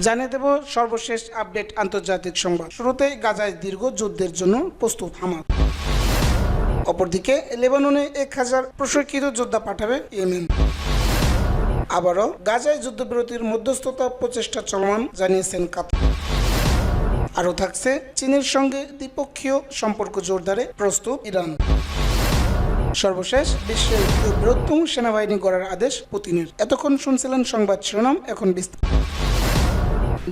জানিয়ে দেব সর্বশেষ আপডেট আন্তর্জাতিক সংবাদ। শুরুতেই গাজায় দীর্ঘ যুদ্ধের জন্য প্রস্তুত হামাস। অপরদিকে লেবাননে 1000 প্রশিক্ষিত যোদ্ধা পাঠাবে ইয়েমেন। আবারও গাজায় যুদ্ধবিরতির মধ্যস্থতা প্রচেষ্টা চলমান জানিয়েছেন কাতার। আরও থাকছে চীনের সঙ্গে দ্বিপক্ষীয় সম্পর্ক জোরদারে প্রস্তুত ইরান। সর্বশেষ বিশ্বের বৃহত্তম সেনাবাহিনী গড়ার আদেশ পুতিনের। এতক্ষণ শুনছিলেন সংবাদ শিরোনাম, এখন বিস্তারিত।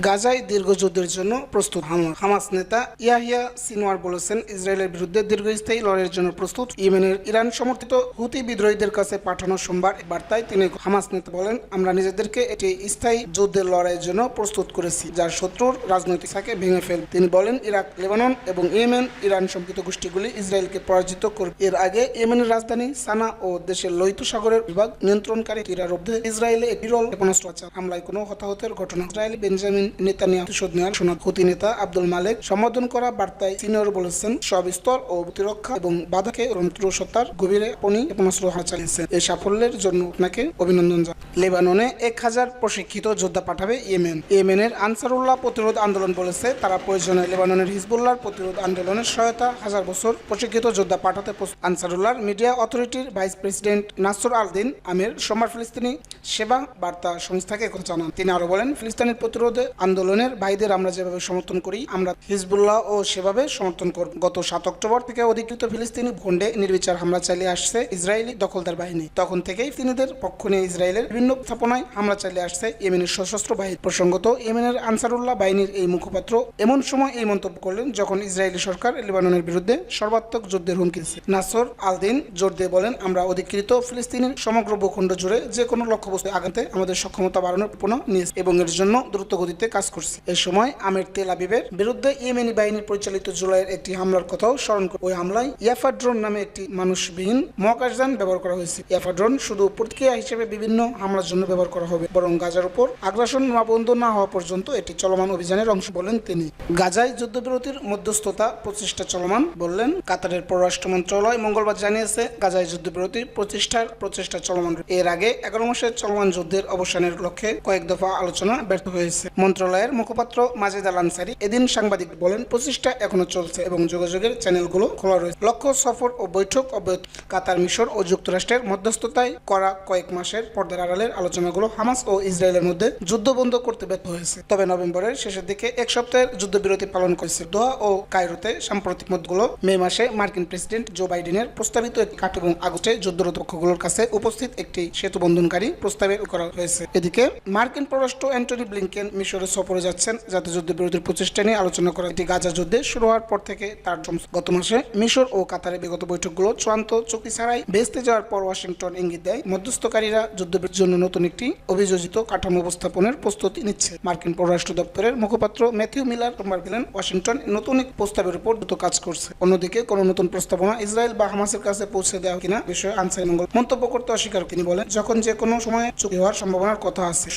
গাজায় দীর্ঘ যুদ্ধের জন্য প্রস্তুত হামাস নেতা ইয়াহিয়া সিনওয়ার বলেছেন, ইসরায়েলের বিরুদ্ধে দীর্ঘস্থায়ী লড়াইয়ের জন্য প্রস্তুত। ইয়েমেনের ইরান সমর্থিত হুতি বিদ্রোহীদের কাছে পাঠানো সোমবার বার্তায় তিনি হামাস নেতা বলেন, আমরা নিজেদেরকে একটি স্থায়ী যুদ্ধের লড়াইয়ের জন্য প্রস্তুত করেছি, যার শত্রুর রাজনৈতিক শাকে ভেঙে ফেলবে। তিনি বলেন, ইরাক, লেবানন এবং ইয়েমেন ইরান সম্পৃক্ত গোষ্ঠীগুলি ইসরায়েলকে পরাজিত করবে। এর আগে ইয়েমেনের রাজধানী সানা ও দেশের লোহিত সাগরের বিভাগ নিয়ন্ত্রণকারী তীরারব্ধে ইসরায়েলে বিরল ক্ষেপণাস্ত্র হামলায় কোনো হতাহতের ঘটনা। ইসরায়েলি বেঞ্জামিন নেতানিয়াহু প্রতিশোধ নেওয়ার শোনা। হুতি নেতা আব্দুল মালেক সম্বোধন করা বার্তায় সিনিয়র বলেছেন, সব স্তর ও প্রতিরক্ষা এবং বাধাকে রন্ত্রসত্তার গভীরে আপনি ক্ষেপণাস্ত্র হামলা চালিয়েছেন। এই সাফল্যের জন্য আপনাকে অভিনন্দন জানাই। লেবাননে 1000 প্রশিক্ষিত যোদ্ধা পাঠাবে ইয়েমেন। ইয়েমেনের আনসারুল্লাহ প্রতিরোধ আন্দোলন বলেছে, তারা প্রয়োজনে লেবাননের হিজবুল্লাহর প্রতিরোধ আন্দোলনের সহায়তা 1000 বছর প্রশিক্ষিত যোদ্ধা পাঠাতে প্রস্তুত। আনসারুল্লাহর মিডিয়া অথরিটির ভাইস প্রেসিডেন্ট নাসর আল-দিন আমির সোমবার ফিলিস্তিনি সেবা বার্তা সংস্থাকে কথা জানান। তিনি আরো বলেন, ফিলিস্তিনের প্রতিরোধ আন্দোলনের ভাইদের আমরা যেভাবে সমর্থন করি, আমরা হিজবুল্লাহ ও সেভাবে সমর্থন করব। গত 7 অক্টোবর থেকে অধিকৃত ফিলিস্তিনি ভূখণ্ডে নির্বিচার হামলা চালিয়ে আসছে ইসরায়েলি দখলদার বাহিনী। তখন থেকেই ফিলিস্তিনিদের পক্ষ নিয়ে ইসরায়েলের বিভিন্ন স্থাপনায় হামলা চালিয়ে আসছে ইয়েমেনের সশস্ত্র বাহিনী। প্রসঙ্গত, ইয়েমেনের আনসারুল্লাহ বাহিনীর এই মুখপাত্র এমন সময় এই মন্তব্য করলেন যখন ইসরায়েলি সরকার লেবাননের বিরুদ্ধে সর্বাত্মক যুদ্ধের হুমকি দিচ্ছে। নাসর আল-দিন জোর দিয়ে বলেন, আমরা অধিকৃত ফিলিস্তিনের সমগ্র ভূখণ্ড জুড়ে যে কোনো লক্ষ্যবস্তু আঘাতে আমাদের সক্ষমতা বাড়ানোর পরিকল্পনা নিয়েছে এবং এর জন্য দ্রুত গতিতে কাজ করছি। এই সময় আমির তেল আবিবের বিরুদ্ধে ইয়েমেনি বাহিনীর পরিচালিত জুলাইয়ের একটি হামলার কথাও স্মরণ করে। ওই হামলায় ইয়াফা ড্রোন নামে একটি মানুষবিহীন মহাকাশযান ব্যবহার করা হয়েছে। ইয়াফা ড্রোন শুধু প্রতিক্রিয়া হিসেবে বিভিন্ন হামলার জন্য ব্যবহার করা হবে, বরং গাজার উপর আগ্রাসন বন্ধ না হওয়া পর্যন্ত এটি চলমান অভিযানের অংশ বলেন তিনি। গাজায় যুদ্ধবিরতির মধ্যস্থতা প্রচেষ্টা চলমান বললেন কাতারের পররাষ্ট্র মন্ত্রণালয় মঙ্গলবার জানিয়েছে, গাজায় যুদ্ধবিরতি প্রতিষ্ঠার প্রচেষ্টা চলমান। এর আগে 11 মাসের চলমান যুদ্ধের অবসানের লক্ষ্যে কয়েক দফা আলোচনা ব্যর্থ হয়েছে। মন্ত্রণালয়ের মুখপাত্র মাজেদ আল আনসারি এদিন সাংবাদিক বলেন, প্রচেষ্টা এখনো চলছে এবং যোগাযোগের চ্যানেলগুলো খোলা রয়েছে। লক্ষ্য, সফর ও বৈঠক অব্যাহত। কাতার, মিশর ও যুক্তরাষ্ট্রের মধ্যস্থতায় করা কয়েক মাসের পর্দার আড়ালের আলোচনাগুলো হামাস ও ইসরায়েলের মধ্যে যুদ্ধ বন্ধ করতে ব্যর্থ হয়েছে। তবে নভেম্বরের শেষের দিকে 1 সপ্তাহের যুদ্ধবিরতি পালন করেছে দোহা ও কায়রোতে। সাম্প্রতিক মতগুলো মে মাসে মার্কিন প্রেসিডেন্ট জো বাইডেনের প্রস্তাবিত একটি কাঠ এবং আগস্টে যুদ্ধরত পক্ষগুলোর কাছে উপস্থিত একটি সেতু বন্ধনকারী প্রস্তাবে করা হয়েছে। এদিকে মার্কিন পররাষ্ট্র অ্যান্টনি ব্লিংকেন মিশরে সফরে যাচ্ছেন, যাতে যুদ্ধবিরতির প্রচেষ্টা নিয়ে আলোচনা করা। এটি গাজা যুদ্ধে শুরু হওয়ার পর থেকে তার গত মাসে মিশর ও কাতারের বিগত বৈঠকগুলো চূড়ান্ত চুক্তি ছাড়াই ভেস্তে যাওয়ার পর ওয়াশিংটন ইঙ্গিত দেয় মধ্যস্থকারীরা যুদ্ধবিরতির জন্য নতুন একটি অভিযোজিত কাঠামো উপস্থাপনের প্রস্তুতি নিচ্ছে। মার্কিন পররাষ্ট্র দপ্তরের মুখপাত্র ম্যাথিউ মিলার সোমবার বলেন, ওয়াশিংটন নতুন এক প্রস্তাবের উপর দ্রুত কাজ করছে। অন্যদিকে কোনো নতুন প্রস্তাবনা ইসরায়েল বা হামাসের কাছে পৌঁছে দেওয়া কিনা বিষয়ে আনসারি মন্তব্য করতে অস্বীকার। তিনি বলেন, যখন যে কোনো সময় চুক্তি হওয়ার সম্ভাবনার কথা আছে।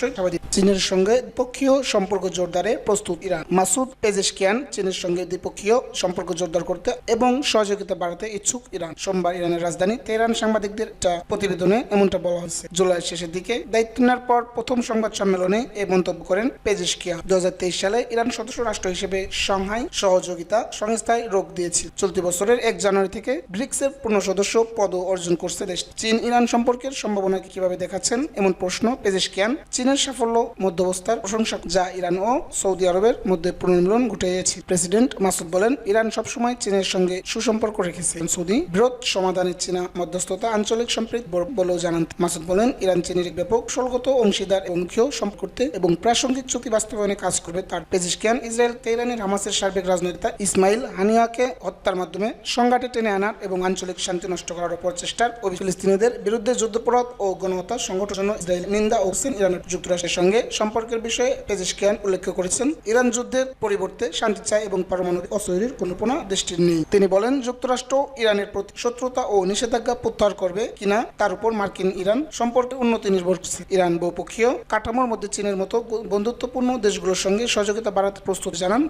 চীনের সঙ্গে দ্বিপক্ষীয় সম্পর্ক জোরদারে প্রস্তুত ইরান। মাসুদ পেজেশকিয়ান চীনের সঙ্গে দ্বিপক্ষীয় সম্পর্ক জোরদার করতে এবং সহযোগিতা বাড়াতে ইচ্ছুক ইরান। সোমবার ইরানের রাজধানী তেহরান সাংবাদিকদের একটা প্রতিবেদনে এমনটা বলা হয়েছে। জুলাইয়ের শেষের দিকে দায়িত্ব নেওয়ার পর প্রথম সংবাদ সম্মেলনে এই মন্তব্য করেন পেজেশকিয়ান। 2023 সালে ইরান সদস্য রাষ্ট্র হিসেবে সাংহাই সহযোগিতা সংস্থায় যোগ দিয়েছিল। চলতি বছরের 1 জানুয়ারি থেকে ব্রিক্সের পূর্ণ সদস্য পদও অর্জন করছে দেশ। চীন ইরান সম্পর্কের সম্ভাবনাকে কিভাবে দেখাচ্ছেন এমন প্রশ্ন পেজেশকিয়ান চীনের সাফল্য মধ্যবস্থার প্রশংসা, যা ইরান ও সৌদি আরবের মধ্যে পুনর্মিলন ঘটিয়েছে। প্রেসিডেন্ট মাসুদ বলেন, ইরান সবসময় চীনের সঙ্গে সুসম্পর্ক রেখেছে। সৌদি বিরোধ সমাধানে চীনা মধ্যস্থতা আঞ্চলিক সম্প্রীতি বলেও জানান। মাসুদ বলেন, ইরান চীনের ব্যাপক কৌশলগত অংশীদার এবং সম্পর্ক করতে এবং প্রাসঙ্গিক চুক্তি বাস্তবায়নে কাজ করবে। তার পেজেশকিয়ান ইসরায়েল তেহরানের হামাসের সার্বিক রাজনীতিতা ইসমাইল হানিয়াকে হত্যার মাধ্যমে সংঘাতে টেনে আনার এবং আঞ্চলিক শান্তি নষ্ট করার প্রচেষ্টার ফিলিস্তিনিদের বিরুদ্ধে যুদ্ধপরাধ ও গণহত্যা সংগঠনের জন্য ইসরায়েল নিন্দা ও ইরানের যুক্তরাষ্ট্রের সঙ্গে সম্পর্কের বিষয়ে পেজেশকিয়ান উল্লেখ করেছেন, ইরান যুদ্ধের পরিবর্তে শান্তি চায় এবং পারমাণবিক অস্ত্র তৈরির পরিকল্পনা দেশটির নেই। তিনি বলেন, যুক্তরাষ্ট্র ইরানের প্রতি শত্রুতা ও নিষেধাজ্ঞা প্রত্যাহার করবে কিনা তার উপর মার্কিন ইরান সম্পর্কে উন্নতি নির্ভর করছে। ইরান বহুপক্ষীয় কাঠামোর মধ্যে চীনের মতো বন্ধুত্বপূর্ণ দেশগুলোর সঙ্গে সহযোগিতা বাড়াতে প্রস্তুত জানান।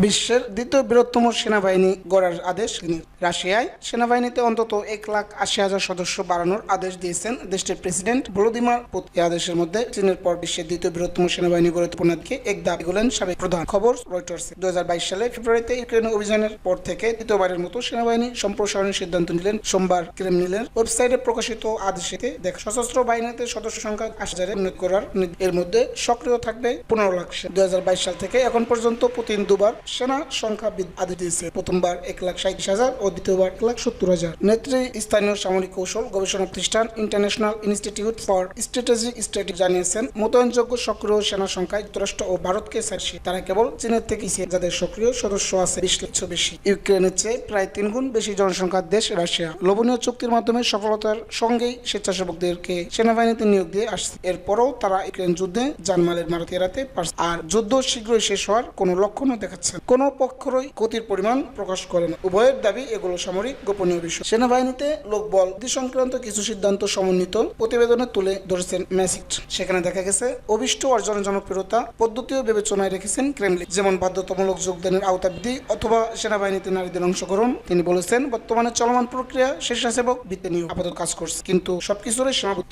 বিশ্বের দ্বিতীয় বৃহত্তম সেনাবাহিনী গড়ার আদেশ তিনি। রাশিয়ায় সেনাবাহিনীতে অন্তত 1,80,000 সদস্য বাড়ানোর আদেশ দিয়েছেন দেশটির প্রেসিডেন্ট ভলোদিমির পুতিন। এই আদেশের মধ্যে চীনের পর বিশ্বের দ্বিতীয় বৃহত্তম সেনাবাহিনী গড়ে তোলাকে এক দাবি করলেন সাবেক প্রধান। খবর রয়টার্স। 2022 সালে ফেব্রুয়ারিতে ইউক্রেন অভিযানের পর থেকে তৃতীয়বারের মতো সেনাবাহিনী সম্প্রসারণের সিদ্ধান্ত নিলেন সোমবার। ক্রেমলিনের ওয়েবসাইটে প্রকাশিত আদেশে দেখা সশস্ত্র বাহিনীতে সদস্য সংখ্যা 80,000 উন্নীত করার এর মধ্যে সক্রিয় থাকবে 15 লাখ। 2022 সাল থেকে এখন পর্যন্ত পুতিন দুবার সেনা সংখ্যা আদেশ দিয়েছে। প্রথমবার 1,37,000 ও দ্বিতীয়বার 1,70,000। নেত্রী স্থানীয় সামরিক কৌশল গবেষণা প্রতিষ্ঠান international institute for strategy study জানিয়েছেন, মোতায়েনযোগ্য সক্রিয় সেনা সংখ্যায় যুক্তরাষ্ট্র ও ভারতকে ছাড়ছে। তারা কেবল চীনের থেকে যাদের সক্রিয় সদস্য আছে 20 লাখ বেশি। ইউক্রেনের চেয়ে প্রায় 3 গুণ বেশি জনসংখ্যার দেশ রাশিয়া। লোভনীয় চুক্তির মাধ্যমে সফলতার সঙ্গেই স্বেচ্ছাসেবকদেরকে সেনাবাহিনীতে নিয়োগ দিয়ে আসছে। এরপরও তারা ইউক্রেন যুদ্ধে জানমালের মারুতি এড়াতে পারছে, আর যুদ্ধ শীঘ্রই শেষ হওয়ার কোনো লক্ষণও দেখাচ্ছে না। কোনো পক্ষই ক্ষতির পরিমাণ প্রকাশ করে না। উভয়ের দাবি এগুলো সামরিক গোপনীয় বিষয়। সেনাবাহিনীতে লোকবল সংক্রান্ত কিছু সিদ্ধান্ত সমন্বিত প্রতিবেদনে তুলে ধরেছেন ম্যাসিট। সেখানে দেখা গেছে অভিষ্ট অর্জনের জনপ্রিয়তা পদ্ধতিও বিবেচনায় রেখেছেন ক্রেমলিন, যেমন বাধ্যতামূলক যোগদানের আওতা বৃদ্ধি অথবা সেনাবাহিনীতে নারীদের অংশগ্রহণ। তিনি বলেছেন, বর্তমানে চলমান প্রক্রিয়া স্বেচ্ছাসেবক ভিত্তি নিয়ে আপাতত কাজ করছে, কিন্তু সবকিছুরই সীমাবদ্ধ